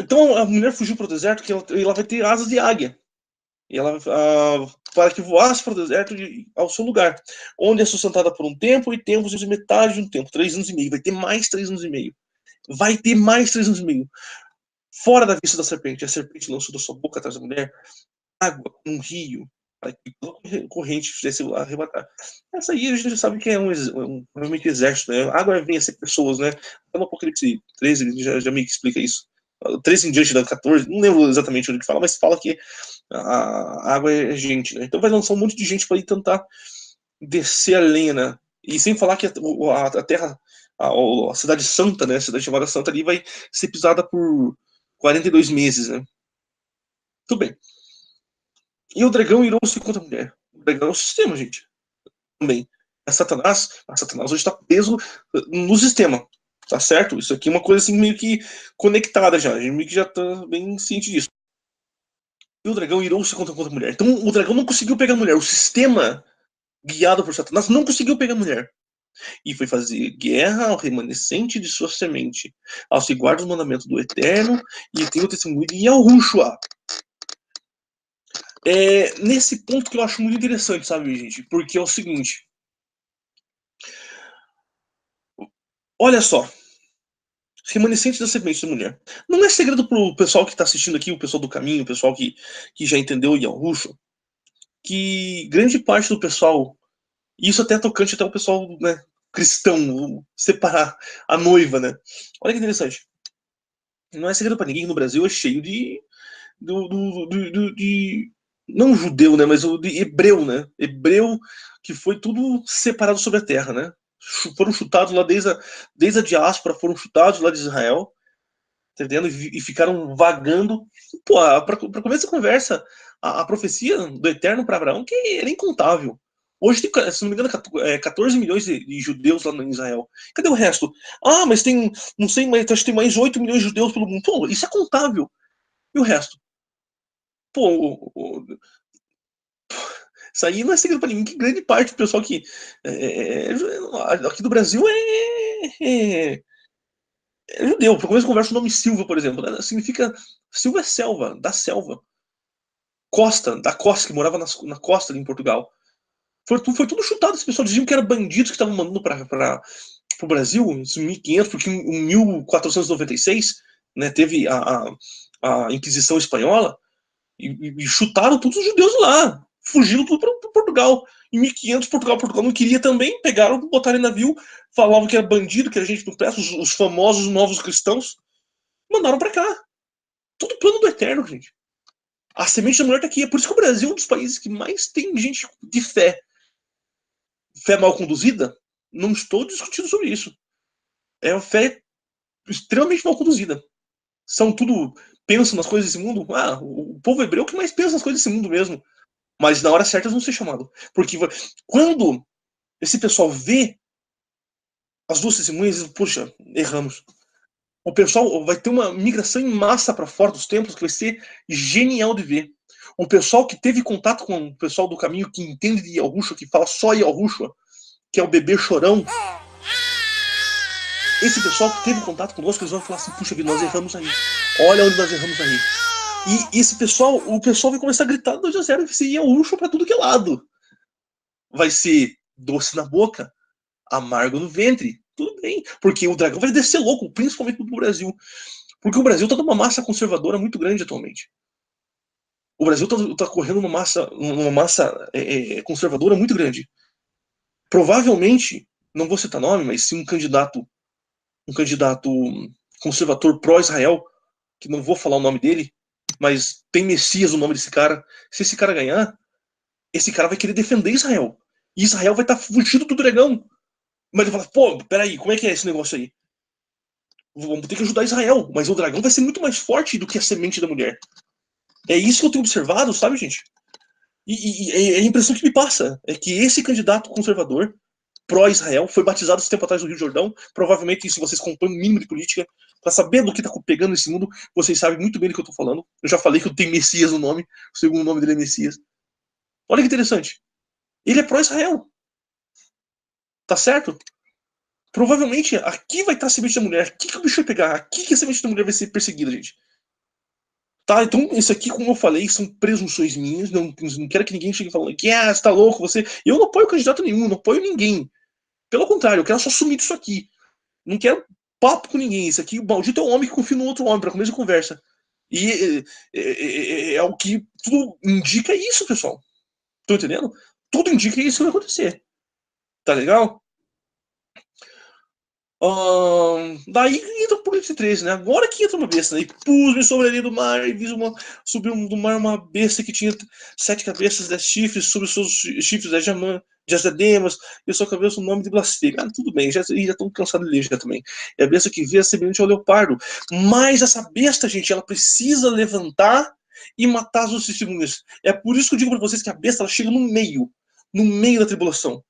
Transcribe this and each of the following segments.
Então a mulher fugiu para o deserto que ela vai ter asas de águia. E ela, para que voasse para o deserto ao seu lugar, onde é sustentada por um tempo e tempos de metade de um tempo, 3 anos e meio. Vai ter mais 3 anos e meio. Vai ter mais 3 anos e meio. Fora da vista da serpente. A serpente lançou da sua boca atrás da mulher água, um rio, para que pela corrente fizesse arrebatar. Essa aí a gente já sabe que é realmente exército, né? A água vem a ser pessoas, né? No Apocalipse 13 ele já meio que explica isso. 13 em diante da 14, não lembro exatamente onde que fala, mas fala que a água é gente, né? Então vai lançar um monte de gente para ir tentar descer a lenha, né? E sem falar que a terra, a cidade santa, né? A cidade chamada Santa ali vai ser pisada por 42 meses, né? Tudo bem. E o dragão irou-se contra a mulher. O dragão é o sistema, gente. Também. A Satanás hoje está preso no sistema. Tá certo? Isso aqui é uma coisa assim meio que conectada já. A gente meio que já tá bem ciente disso. E o dragão irou-se contra a mulher. Então o dragão não conseguiu pegar a mulher. O sistema, guiado por Satanás, não conseguiu pegar a mulher. E foi fazer guerra ao remanescente de sua semente, aos que guardam os mandamentos do Eterno e tem o testemunho de Yahushua. Nesse ponto que eu acho muito interessante, sabe, gente? Porque é o seguinte. Olha só. Remanescente da semente da mulher. Não é segredo pro pessoal que está assistindo aqui, o pessoal do caminho, o pessoal que já entendeu o Yahushua, que grande parte do pessoal, isso até é tocante até o pessoal, né, cristão, separar a noiva, né? Olha que interessante. Não é segredo para ninguém que no Brasil é cheio de não judeu, né, mas de hebreu, né? Hebreu que foi tudo separado sobre a terra, né? Foram chutados lá desde a diáspora, foram chutados lá de Israel, entendendo? E ficaram vagando. Pô, para começar a conversa, a profecia do Eterno para Abraão, que era incontável. Hoje tem, se não me engano, 14 milhões de judeus lá em Israel. Cadê o resto? Ah, mas tem, não sei, mas acho que tem mais 8 milhões de judeus pelo mundo. Pô, isso é contável. E o resto? Pô, isso aí não é segredo para ninguém, que grande parte do pessoal aqui do Brasil é judeu. Para começar a conversa, o nome Silva, por exemplo, né? Significa. Silva é selva, da selva. Costa, da Costa, que morava na costa ali em Portugal. Foi tudo chutado. Esse pessoal diziam que eram bandidos que estavam mandando para o Brasil, em 1500, porque em 1496, né, teve a Inquisição Espanhola, e chutaram todos os judeus lá. Fugiram tudo para Portugal. Em 1500, Portugal não queria também, pegaram, botaram em navio, falavam que era bandido, que era gente do pressa, os famosos novos cristãos, mandaram para cá. Tudo plano do Eterno, gente. A semente da mulher tá aqui. É por isso que o Brasil é um dos países que mais tem gente de fé. Fé mal conduzida? Não estou discutindo sobre isso. É uma fé extremamente mal conduzida. São tudo. Pensam nas coisas desse mundo. Ah, o povo hebreu que mais pensa nas coisas desse mundo mesmo. Mas na hora certa eles vão ser chamados. Porque quando esse pessoal vê as duas testemunhas, eles, puxa, erramos. O pessoal vai ter uma migração em massa para fora dos templos que vai ser genial de ver. O pessoal que teve contato com o pessoal do caminho, que entende de Yahushua, que fala só Yahushua, que é o bebê chorão, esse pessoal que teve contato conosco, eles vão falar assim, puxa vida, nós erramos aí. Olha onde nós erramos aí. E esse pessoal, o pessoal vai começar a gritar 2-0 e ser Yahushua para tudo que é lado. Vai ser doce na boca, amargo no ventre. Tudo bem, porque o dragão vai descer louco, principalmente no Brasil. Porque o Brasil está numa massa conservadora muito grande atualmente. O Brasil está correndo uma massa conservadora muito grande. Provavelmente, não vou citar nome, mas se um candidato conservador pró-Israel, que não vou falar o nome dele, mas tem Messias o nome desse cara, se esse cara ganhar, esse cara vai querer defender Israel. E Israel vai estar fugindo do dragão. Mas ele fala, pô, peraí, como é que é esse negócio aí? Vamos ter que ajudar Israel, mas o dragão vai ser muito mais forte do que a semente da mulher. É isso que eu tenho observado, sabe, gente? E a impressão que me passa é que esse candidato conservador, pró-Israel, foi batizado esse tempo atrás no Rio Jordão. Provavelmente, se vocês acompanham o mínimo de política, para saber do que está pegando nesse mundo, vocês sabem muito bem do que eu estou falando. Eu já falei que eu tenho Messias no nome, o segundo nome dele é Messias. Olha que interessante. Ele é pró-Israel. Tá certo? Provavelmente aqui vai estar a semente da mulher. Aqui que o bicho vai pegar. Aqui que a semente da mulher vai ser perseguida, gente. Tá, então isso aqui, como eu falei, são presunções minhas, não quero que ninguém chegue falando que você tá louco, você. Eu não apoio candidato nenhum, não apoio ninguém. Pelo contrário, eu quero só sumir disso aqui. Não quero papo com ninguém. Isso aqui, o maldito é um homem que confia no outro homem para começar a conversa. E é o que tudo indica isso, pessoal. Tô entendendo? Tudo indica isso que vai acontecer. Tá legal? Daí entra o Apocalipse 13, né? Agora que entra uma besta, né? E pus-me sobre a linha do mar e vi subiu do mar uma besta que tinha 7 cabeças, 10 chifres, sobre os seus chifres 10 diademas, e a sua cabeça o nome de blasfêmia. Ah, tudo bem, já estou cansado de ler já também. É a besta que vê semelhante ao leopardo. Mas essa besta, gente, ela precisa levantar e matar as outras testemunhas. É por isso que eu digo para vocês que a besta ela chega no meio da tribulação.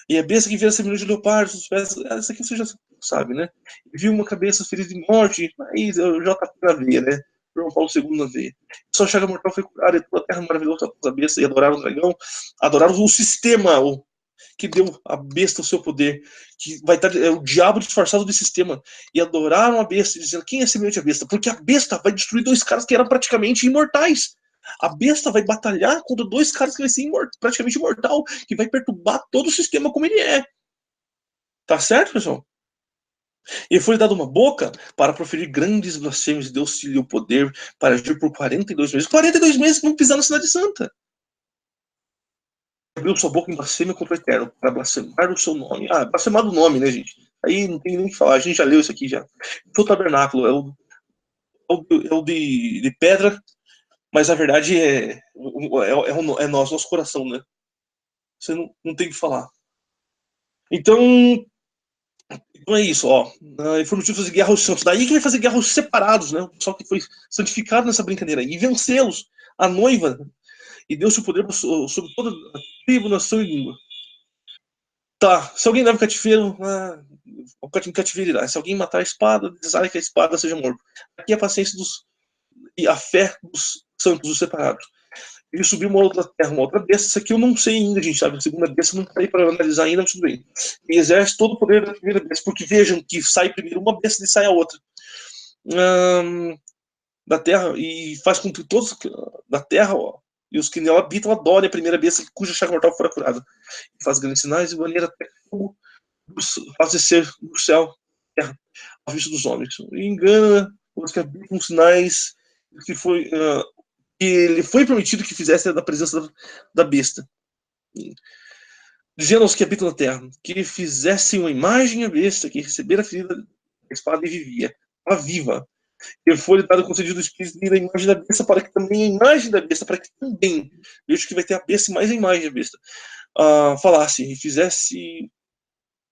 E a besta que vira semelhante de leopardo, os pés. Isso aqui você já sabe, né? Viu uma cabeça ferida de morte, aí eu já tá na veia, né? João Paulo II na veia. Sua chaga mortal foi curada, e toda a terra maravilhosa a besta, e adoraram o dragão, adoraram o sistema, que deu a besta o seu poder, que vai estar o diabo disfarçado de sistema, e adoraram a besta, dizendo: quem é semelhante à besta? Porque a besta vai destruir 2 caras que eram praticamente imortais. A besta vai batalhar contra 2 caras que vai ser praticamente imortal, que vai perturbar todo o sistema como ele é. Tá certo, pessoal? E foi dado uma boca para proferir grandes blasfêmias, e Deus-lhe deu poder para agir por 42 meses. 42 meses que vão pisar na cidade santa. Abriu sua boca em blasfêmia contra o Eterno, para blasfemar o seu nome. Ah, blasfemar do nome, né, gente? Aí não tem nem o que falar, a gente já leu isso aqui já. O tabernáculo é o de pedra, mas na verdade é nosso coração, né? Você não tem o que falar. Então, então é isso, ó. Informativo fazer guerra aos santos. Daí que vai fazer guerra aos separados, né? O pessoal que foi santificado nessa brincadeira. E vencê-los. A noiva. E deu seu poder sobre toda a tribo, nação e língua. Tá, se alguém leva cativeiro, o cativeiro irá. Se alguém matar a espada, desare que a espada seja morto. Aqui é a paciência e a fé dos santos, dos separados. Ele subiu uma outra terra, uma outra besta. Isso aqui eu não sei ainda, gente, sabe? A segunda besta não está aí para analisar ainda, mas tudo bem. E exerce todo o poder da primeira besta, porque vejam que sai primeiro uma besta e sai a outra. Da terra, e faz com que todos da terra, ó, e os que nela habitam adorem a primeira besta cuja chaga mortal fora curada. E faz grandes sinais e maneira até fogo faz descer do céu terra, à vista dos homens. E engana os que habitam sinais que foi que ele foi permitido que fizesse da presença da besta, dizendo aos que habitam na terra que fizessem uma imagem à besta, que recebera a ferida da espada e vivia, estava viva. E foi dado concedido do Espírito da imagem da besta, para que também a imagem da besta, para que também, vejo que vai ter a besta e mais a imagem da besta, falasse e fizesse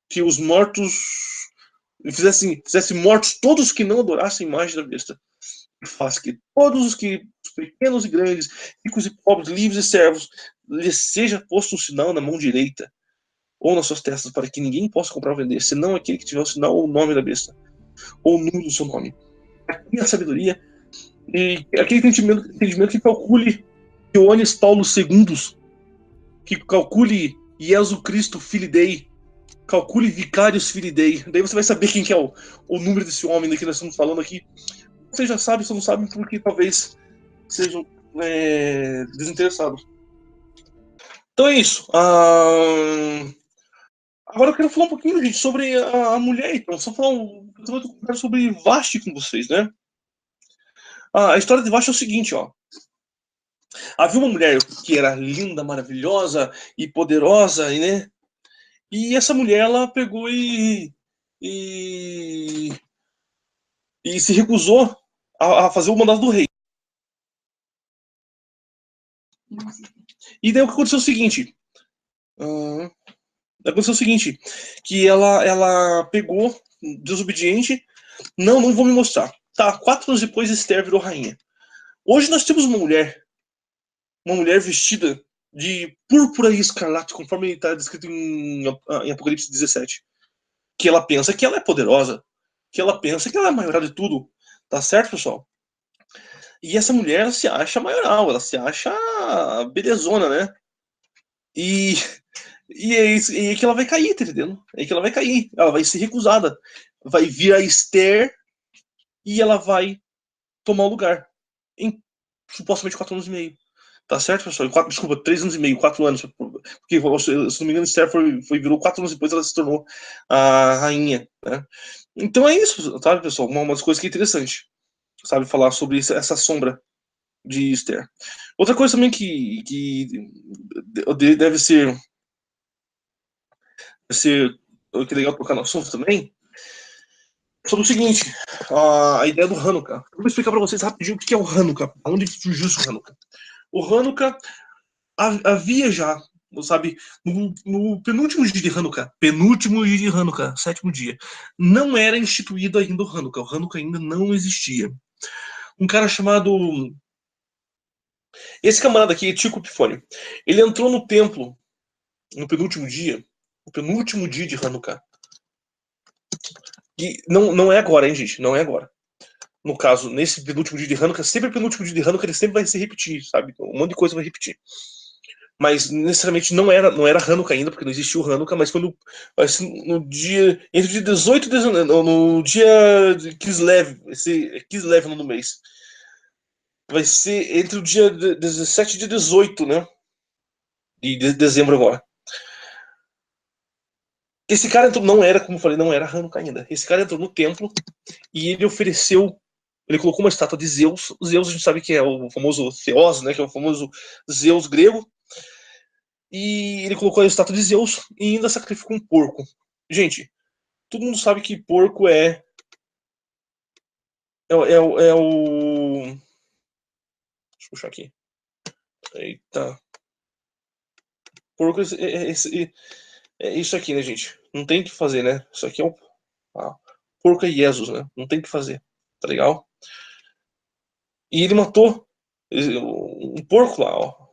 que os mortos, fizesse mortos todos que não adorassem a imagem da besta. E faz que todos os pequenos e grandes, ricos e pobres, livres e servos, lhes seja posto um sinal na mão direita ou nas suas testas, para que ninguém possa comprar ou vender, senão aquele que tiver o sinal ou o nome da besta, ou o número do seu nome. Aqui a sabedoria e aquele entendimento que calcule Ioannes Paulo II, que calcule Jesus Cristo Filho Dei, calcule Vicarius Filho Dei. Daí você vai saber quem que é o número desse homem que nós estamos falando aqui. Vocês já sabem, só não sabem porque talvez sejam desinteressados. Então é isso. Agora eu quero falar um pouquinho, gente, sobre a mulher. Então, só falar sobre Vashti com vocês, né? A história de Vashti é o seguinte, ó. Havia uma mulher que era linda, maravilhosa e poderosa, né? E essa mulher, ela pegou e, e se recusou a fazer o mandado do rei. E daí o que aconteceu é o seguinte. Aconteceu o seguinte, que ela pegou, desobediente, não vou me mostrar. Tá, 4 anos depois, Esther virou rainha. Hoje nós temos uma mulher vestida de púrpura e escarlate, conforme está descrito em Apocalipse 17. Que ela pensa que ela é poderosa, que ela pensa que ela é a maioral de tudo. Tá certo, pessoal? E essa mulher, ela se acha maioral, ela se acha belezona, né? E é isso, e é que ela vai cair, tá entendendo? É que ela vai cair, ela vai ser recusada. Vai vir a Esther e ela vai tomar o lugar. em supostamente 4 anos e meio. Tá certo, pessoal? Desculpa, 3 anos e meio, 4 anos. Porque, se não me engano, Esther virou 4 anos depois, ela se tornou a rainha, né? Então é isso, sabe, pessoal? Uma das coisas que é interessante, sabe, falar sobre essa sombra de Esther. Outra coisa também que deve ser que é legal tocar no assunto também, sobre o seguinte, a ideia do Hanukkah. Eu vou explicar para vocês rapidinho o que é o Hanukkah, onde surgiu esse Hanukkah. O Hanukkah havia já, sabe, no penúltimo dia de Hanukkah, sétimo dia, não era instituído ainda o Hanukkah ainda não existia. Um cara chamado, esse camarada aqui, Tico Epifânio, ele entrou no templo no penúltimo dia, o penúltimo dia de Hanukkah, e não é agora, hein, gente, não é agora. No caso, nesse penúltimo dia de Hanukkah, sempre o penúltimo dia de Hanukkah, ele sempre vai se repetir, sabe? Um monte de coisa vai repetir. Mas necessariamente não era Hanukkah ainda, porque não existiu o Hanukkah, mas foi no dia, entre o dia 18 e 19, no dia de Kislev, esse Kislev no mês. Vai ser entre o dia 17 e 18, né? De dezembro agora. Esse cara entrou, não era, como eu falei, não era Hanukkah ainda. Esse cara entrou no templo e ele ofereceu, ele colocou uma estátua de Zeus. Zeus a gente sabe que é o famoso Theos, né? Que é o famoso Zeus grego. E ele colocou a estátua de Zeus e ainda sacrificou um porco. Gente, todo mundo sabe que porco é o. Deixa eu puxar aqui. Eita. Porco é isso aqui, né, gente? Não tem o que fazer, né? Isso aqui é o. Porco é Jesus, né? Não tem o que fazer. Tá legal? E ele matou um porco lá, ó.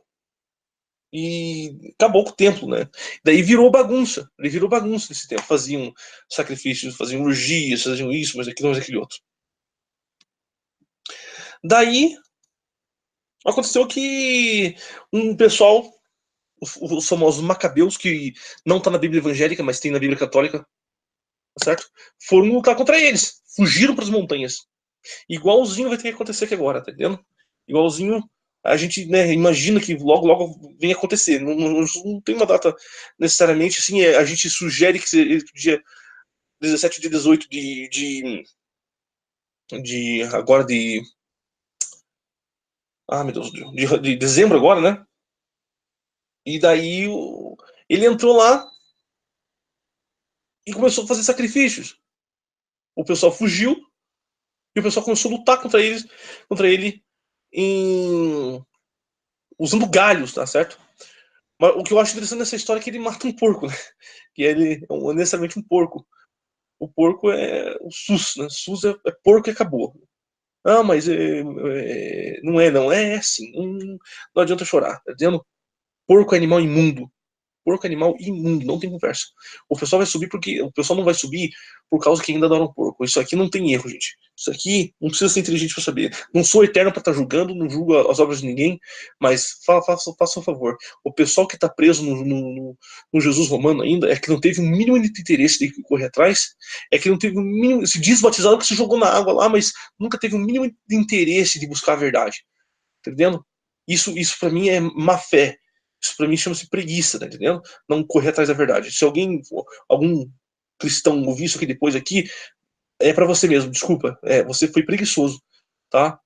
E acabou com o templo, né? Daí virou bagunça. Ele virou bagunça nesse tempo. Faziam sacrifícios, faziam orgias, faziam isso, mas aquilo, mas aquele outro. Daí aconteceu que um pessoal, os famosos macabeus, que não tá na Bíblia evangélica, mas tem na Bíblia católica, tá certo? Foram lutar contra eles. Fugiram para as montanhas. Igualzinho vai ter que acontecer aqui agora, tá entendendo? Igualzinho a gente, né, imagina que logo, logo vem acontecer. Não tem uma data necessariamente, assim, a gente sugere que seja dia 17 de 18 de agora de. Ah, meu Deus, de dezembro agora, né? E daí ele entrou lá e começou a fazer sacrifícios. O pessoal fugiu e o pessoal começou a lutar contra ele usando galhos, tá certo? Mas o que eu acho interessante nessa história é que ele mata um porco, né? Que ele é necessariamente um porco. O porco é o SUS, né? SUS é porco e acabou. Ah, mas não é assim. Não adianta chorar, tá dizendo? Porco é animal imundo. Porco é animal imundo, não tem conversa. O pessoal vai subir porque. O pessoal não vai subir por causa que ainda adoram porco. Isso aqui não tem erro, gente. Isso aqui não precisa ser inteligente para saber. Não sou eterno para estar julgando, não julgo as obras de ninguém, mas faça um favor. O pessoal que está preso no Jesus romano ainda é que não teve o mínimo de interesse de correr atrás, é que não teve o mínimo. Se diz batizado que se jogou na água lá, mas nunca teve o mínimo de interesse de buscar a verdade. Tá entendendo? Isso para mim é má fé. Isso pra mim chama-se preguiça, tá entendendo? Não correr atrás da verdade. Se algum cristão ouvir isso aqui depois aqui, é para você mesmo, desculpa. Você foi preguiçoso, tá?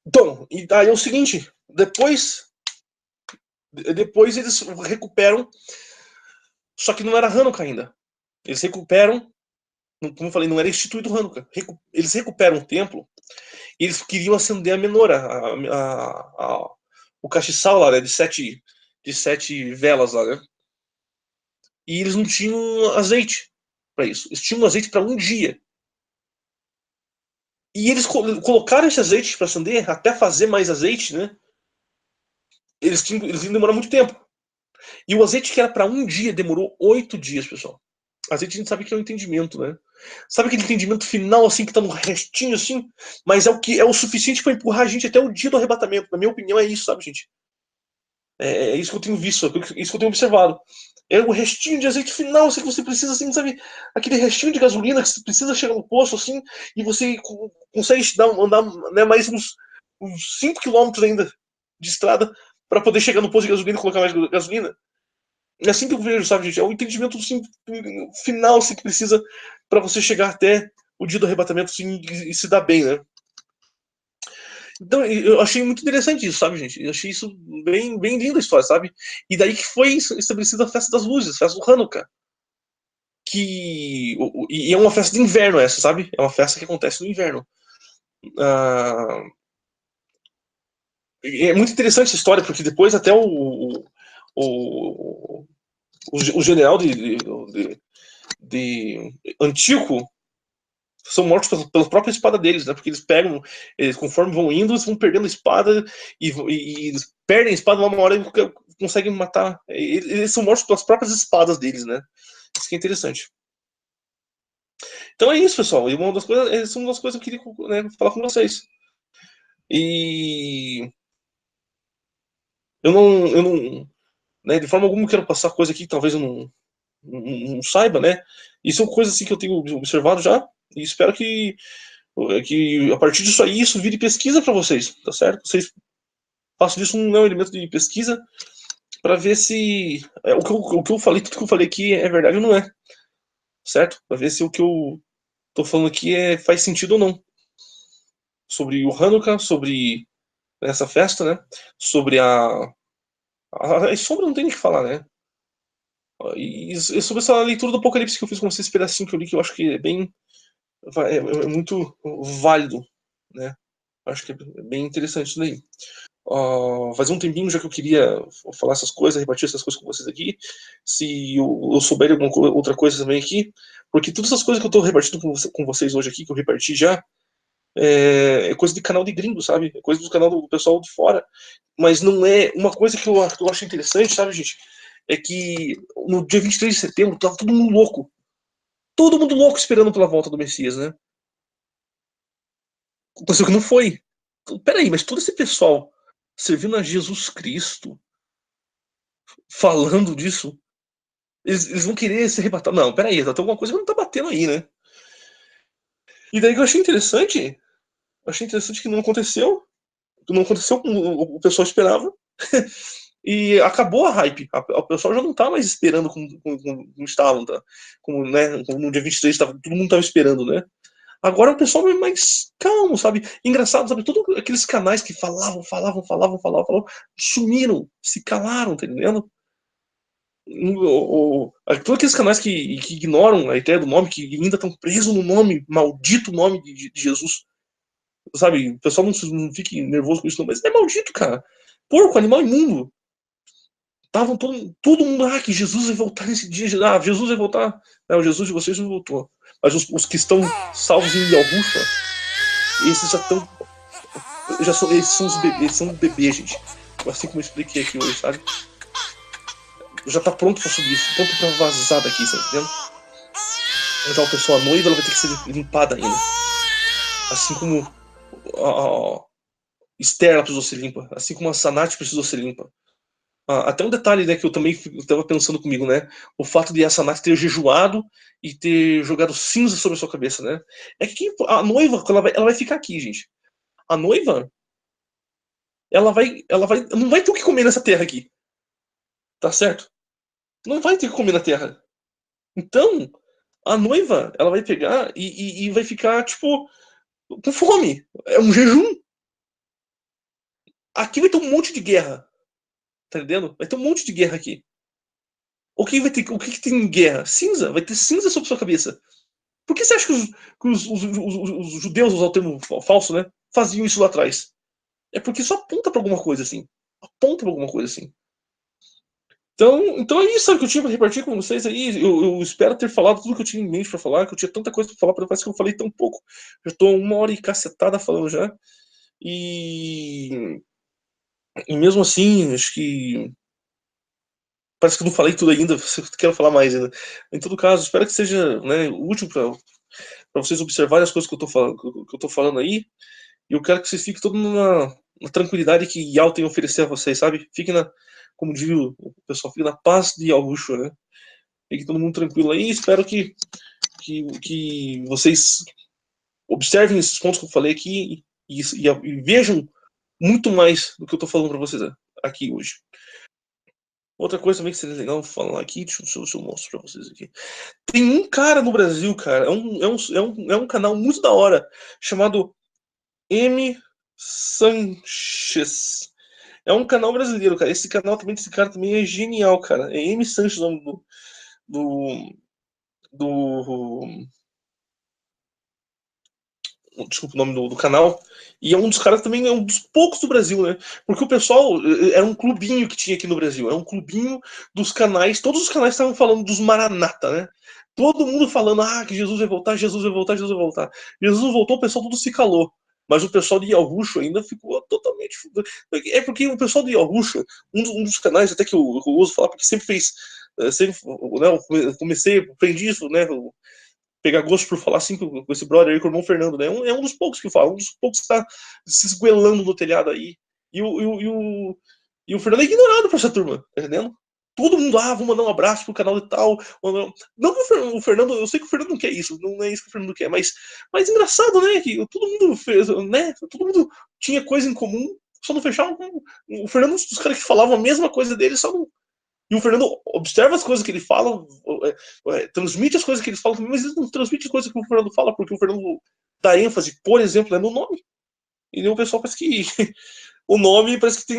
Então, e aí é o seguinte, depois eles recuperam, só que não era Hanukkah ainda. Eles recuperam, como eu falei, não era instituído Hanukkah. Eles recuperam o templo e eles queriam acender a menorá, o castiçal lá, né, de sete velas lá, né? E eles não tinham azeite para isso. Eles tinham azeite para um dia. E eles colocaram esse azeite para acender, até fazer mais azeite, né? Eles iam demorar muito tempo. E o azeite que era para um dia demorou 8 dias, pessoal. Azeite a gente sabe que é um entendimento, né? Sabe aquele entendimento final, assim, que tá no restinho, assim? Mas é o suficiente para empurrar a gente até o dia do arrebatamento. Na minha opinião, é isso, sabe, gente? É isso que eu tenho visto, é isso que eu tenho observado. É o restinho de azeite final, assim, que você precisa, assim, sabe? Aquele restinho de gasolina que você precisa chegar no posto, assim, e você consegue andar, né, mais uns 5 quilômetros ainda de estrada para poder chegar no posto de gasolina e colocar mais gasolina. É assim que eu vejo, sabe, gente? É o entendimento assim, final assim, que precisa para você chegar até o dia do arrebatamento assim, e se dar bem, né? Então, eu achei muito interessante isso, sabe, gente? Eu achei isso bem, bem lindo a história, sabe? E daí que foi estabelecida a Festa das Luzes, a Festa do Hanukkah. E é uma festa de inverno essa, sabe? É uma festa que acontece no inverno. Ah, é muito interessante essa história, porque depois até o, o general de Antíoco são mortos pela própria espada deles, né? Porque eles pegam, conforme vão indo, eles vão perdendo a espada e eles perdem a espada uma hora e conseguem matar. Eles são mortos pelas próprias espadas deles, né? Isso que é interessante. Então é isso, pessoal. E uma das coisas, essa é uma das coisas que eu queria, né, falar com vocês. E eu não, né, de forma alguma eu quero passar coisa aqui que talvez eu não saiba, né? Isso é uma coisa assim que eu tenho observado já e espero que a partir disso aí isso vire pesquisa para vocês, tá certo? Vocês façam disso um elemento de pesquisa para ver se o que eu falei, tudo que eu falei aqui é verdade ou não é, certo? Para ver se o que eu tô falando aqui faz sentido ou não. Sobre o Hanukkah, sobre essa festa, né? Sobre a sombra não tem nem o que falar, né? E sobre essa leitura do Apocalipse que eu fiz com vocês, esse pedacinho que eu li, que eu acho que é bem. É muito válido, né? Acho que é bem interessante isso daí. Fazia um tempinho já que eu queria falar essas coisas, repartir essas coisas com vocês aqui. Se eu souber de alguma outra coisa também aqui, porque todas essas coisas que eu estou repartindo com vocês hoje aqui, que eu reparti já, é coisa de canal de gringo, sabe? É coisa do canal do pessoal de fora. Mas não é. Uma coisa que eu acho interessante, sabe, gente? É que no dia 23 de setembro tava todo mundo louco. Todo mundo louco esperando pela volta do Messias, né? Aconteceu que não foi. Peraí, mas todo esse pessoal servindo a Jesus Cristo, falando disso, eles vão querer se arrebatar. Não, peraí, tem alguma coisa que não tá batendo aí, né? E daí que eu achei interessante que não aconteceu como o pessoal esperava, e acabou a hype. O pessoal já não tá mais esperando como estavam, tá? Como, né, como no dia 23 todo mundo tava esperando, né? Agora o pessoal é mais calmo, sabe? Engraçado, sabe? Todos aqueles canais que falavam, sumiram, se calaram, tá entendendo? Todos aqueles canais que ignoram a ideia do nome, que ainda estão presos no nome, maldito nome de Jesus, sabe? O pessoal não fique nervoso com isso, não, mas é maldito, cara. Porco, animal imundo. Estavam todo mundo, que Jesus vai voltar nesse dia. Jesus vai voltar. Não, o Jesus de vocês não voltou. Mas os que estão salvos em Yalhufa, esses já estão. Esses são os bebês, são bebês, gente. Assim como eu expliquei aqui hoje, sabe? Já tá pronto pra subir, pronto pra vazar daqui, tá entendendo? Já o pessoal, a noiva, ela vai ter que ser limpada ainda. Assim como a Esther ela precisou ser limpa. Assim como a Sanat precisou ser limpa. Até um detalhe, né, que eu também estava pensando comigo, né? O fato de a Sanat ter jejuado e ter jogado cinza sobre a sua cabeça, né? É que a noiva, ela vai ficar aqui, gente. A noiva, ela vai, não vai ter o que comer nessa terra aqui. Tá certo? Não vai ter o que comer na terra. Então, a noiva, ela vai pegar e vai ficar, tipo, com fome. É um jejum. Aqui vai ter um monte de guerra. Tá entendendo? Vai ter um monte de guerra aqui. O que tem em guerra? Cinza. Vai ter cinza sobre sua cabeça. Por que você acha que os judeus, usar o termo falso, né? Faziam isso lá atrás? É porque isso aponta pra alguma coisa assim. Aponta pra alguma coisa assim. Então é isso, sabe, que eu tinha pra repartir com vocês aí. Eu espero ter falado tudo que eu tinha em mente pra falar, que eu tinha tanta coisa pra falar, parece que eu falei tão pouco. Já tô 1 hora e cacetada falando já. E, e mesmo assim, acho que parece que eu não falei tudo ainda, quero falar mais ainda. Em todo caso, espero que seja, né, útil para vocês observarem as coisas que eu tô falando aí. E eu quero que vocês fiquem todos na tranquilidade que Yao tem a oferecer a vocês, sabe? Fiquem como diz o pessoal, fiquem na paz de Yahushua, né? Fique todo mundo tranquilo aí. Espero que vocês observem esses pontos que eu falei aqui e vejam muito mais do que eu tô falando para vocês aqui hoje. Outra coisa também que seria legal falar aqui, deixa eu mostro pra vocês aqui. Tem um cara no Brasil, cara, é um canal muito da hora, chamado M. Sanches. É um canal brasileiro, cara. Esse canal também desse cara também é genial, cara. É M. Sanches o nome do, do desculpa o nome do canal, e é um dos caras também, é um dos poucos do Brasil, né? Porque o pessoal era um clubinho que tinha aqui no Brasil, era um clubinho dos canais, todos os canais estavam falando dos Maranata, né? Todo mundo falando, que Jesus vai voltar, Jesus vai voltar, Jesus vai voltar. Jesus não voltou, o pessoal tudo se calou. Mas o pessoal de Yahusha ainda ficou totalmente. É porque o pessoal de Yahusha, um dos canais até que eu uso falar, porque sempre fez. Sempre, né, eu comecei, aprendi isso, né? Pegar gosto por falar assim com esse brother aí, com o irmão Fernando, né? É um dos poucos que fala, um dos poucos que está se esguelando no telhado aí. E o Fernando é ignorado por essa turma, tá entendendo? Todo mundo, vou mandar um abraço pro canal e tal. Não que o Fernando, eu sei que o Fernando não quer isso, não é isso que o Fernando quer, mas engraçado, né? Que todo mundo fez, né? Todo mundo tinha coisa em comum, só não fechavam com. O Fernando, os caras que falavam a mesma coisa dele, só não. E o Fernando observa as coisas que ele fala, transmite as coisas que ele fala, mas ele não transmite as coisas que o Fernando fala, porque o Fernando dá ênfase, por exemplo, no nome. E o pessoal parece que o nome parece que tem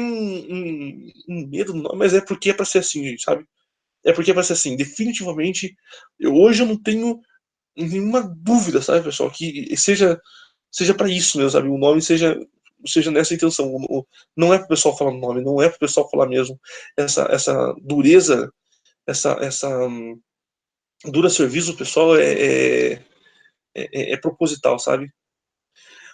um medo no nome, mas é porque é pra ser assim, gente, sabe? É porque é pra ser assim. Definitivamente, hoje eu não tenho nenhuma dúvida, sabe, pessoal, que seja para isso mesmo, sabe? O nome seja nessa intenção. Não é pro pessoal falar nome, não é pro pessoal falar mesmo essa dureza, essa dura serviço, pessoal, é proposital, sabe?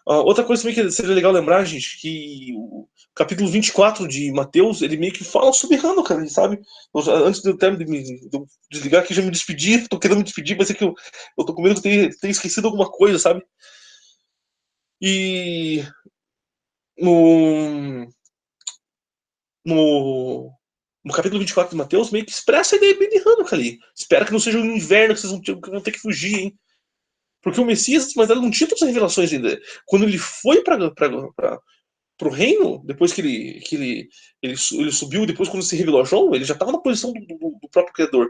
Outra coisa também que seria legal lembrar, gente, que o capítulo 24 de Mateus, ele meio que fala sobre Hanukkah, sabe? Antes de eu desligar aqui, já me despedi, tô querendo me despedir, mas é que eu tô com medo de ter esquecido alguma coisa, sabe? E no, no, no capítulo 24 de Mateus, meio que expressa a ideia bem de Hanukkah ali. Espero que não seja um inverno que vocês vão ter que fugir, hein? Porque o Messias, mas ele não tinha todas as revelações ainda. Quando ele foi para o reino, depois que ele subiu, depois quando se revelou a João, ele já estava na posição do próprio Criador.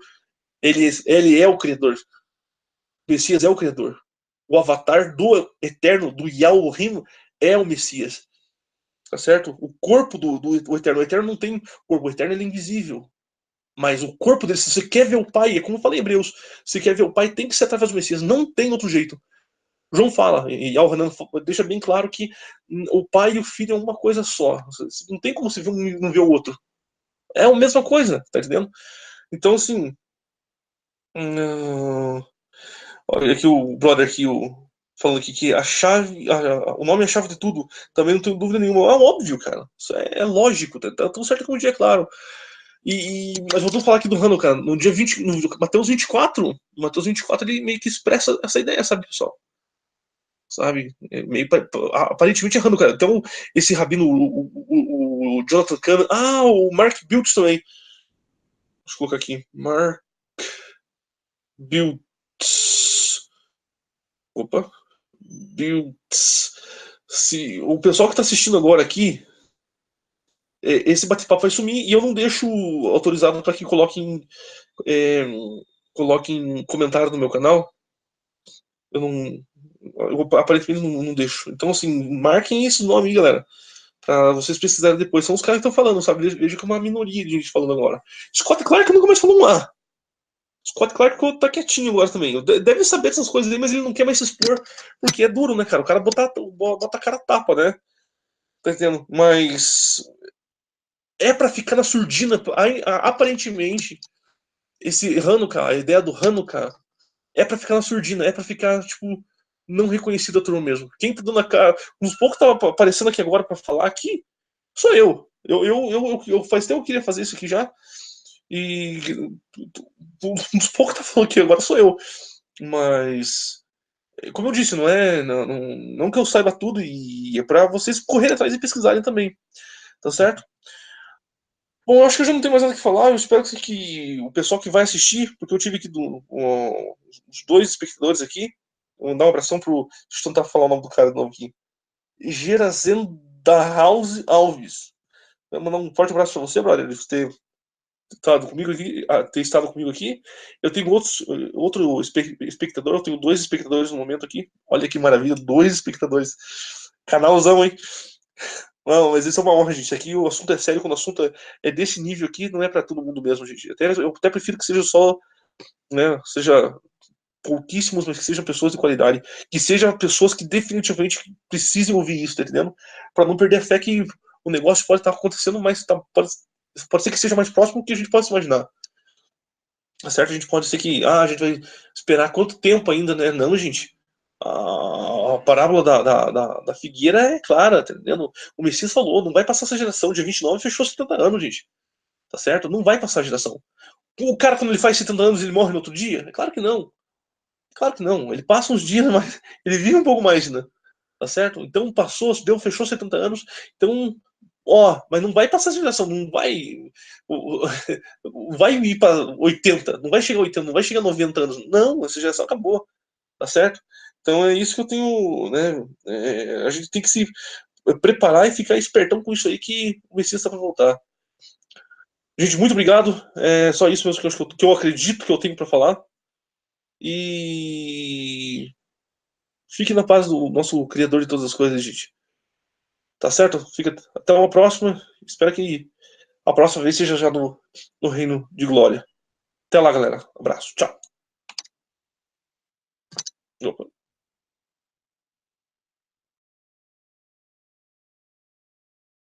Ele é o Criador. O Messias é o Criador. O avatar do Eterno, do Yahweh, é o Messias. Tá certo? O corpo do Eterno. O Eterno não tem corpo. O Eterno ele é invisível. Mas o corpo dele, se você quer ver o Pai, é como eu falei em Hebreus, se quer ver o Pai, tem que ser através do Messias. Não tem outro jeito. João fala, e Al-Hanan deixa bem claro que o pai e o filho é uma coisa só. Não tem como se ver um não ver o outro. É a mesma coisa, tá entendendo? Então, assim. Olha aqui o brother aqui, falando aqui que a chave. O nome é a chave de tudo. Também não tenho dúvida nenhuma. É óbvio, cara. Isso é lógico, tá tudo certo como o dia, é claro. Mas voltando a falar aqui do Hanukkah, no dia 20, no Mateus 24, ele meio que expressa essa ideia, sabe, pessoal? Sabe? Meio, aparentemente errando, cara. Então, esse rabino, o Jonathan Kahn. O Mark Biltz também. Deixa eu colocar aqui. Mark Biltz. Opa. Biltz. O pessoal que tá assistindo agora aqui, esse bate-papo vai sumir e eu não deixo autorizado para que coloquem comentário no meu canal. Eu não. Aparentemente não deixo. Então, assim, marquem esse nome aí, galera. Pra vocês pesquisarem depois. São os caras que estão falando, sabe? Veja que é uma minoria de gente falando agora. Scott Clark nunca mais falou um A. Scott Clark tá quietinho agora também. Deve saber dessas coisas aí, mas ele não quer mais se expor, porque é duro, né, cara? O cara bota a cara a tapa, né? Tá entendendo? Mas é pra ficar na surdina. Aparentemente, esse Hanukkah, a ideia do Hanukkah, é pra ficar na surdina, é pra ficar, tipo, não reconhecido a turma mesmo. Quem tá dando a cara. Uns poucos tava aparecendo aqui agora pra falar aqui, sou eu. Eu faz tempo que eu queria fazer isso aqui já. E uns poucos tá falando aqui agora sou eu. Mas como eu disse, não que eu saiba tudo, e é para vocês correrem atrás e pesquisarem também, tá certo? Bom, eu acho que eu já não tenho mais nada que falar. Eu espero que o pessoal que vai assistir, porque eu tive aqui os dois espectadores aqui. Vou dar um abração pro. Deixa eu tentar falar o nome do cara de novo aqui. Gerazendahouse Alves. Eu vou mandar um forte abraço pra você, brother. Ter estado comigo aqui. Eu tenho outro espectador, eu tenho dois espectadores no momento aqui. Olha que maravilha, dois espectadores. Canalzão, hein? Não, mas isso é uma honra, gente. Aqui o assunto é sério, quando o assunto é desse nível aqui, não é pra todo mundo mesmo, gente. Eu até prefiro que seja só, né, seja pouquíssimos, mas que sejam pessoas de qualidade. Que sejam pessoas que definitivamente precisem ouvir isso, tá entendendo? Pra não perder a fé que o negócio pode estar acontecendo, mas pode ser que seja mais próximo do que a gente possa imaginar. Tá certo? A gente pode ser que, a gente vai esperar quanto tempo ainda, né? Não, gente. A parábola da figueira é clara, tá entendendo? O Messias falou, não vai passar essa geração. Dia 29 fechou 70 anos, gente. Tá certo? Não vai passar a geração. O cara, quando ele faz 70 anos, ele morre no outro dia? É claro que não. Claro que não. Ele passa uns dias, mas ele vive um pouco mais ainda. Tá certo? Então passou, fechou 70 anos. Então, mas não vai passar essa geração, não vai. Vai ir para 80, não vai chegar a 80, não vai chegar a 90 anos. Não, essa geração acabou, tá certo? Então é isso que eu tenho, né? A gente tem que se preparar e ficar espertão com isso aí que o Messias está para voltar. Gente, muito obrigado. É só isso mesmo que eu acredito que eu tenho para falar. E fique na paz do nosso Criador de todas as coisas, gente. Tá certo? Fica até uma próxima. Espero que a próxima vez seja já no Reino de Glória. Até lá, galera. Abraço. Tchau. Opa.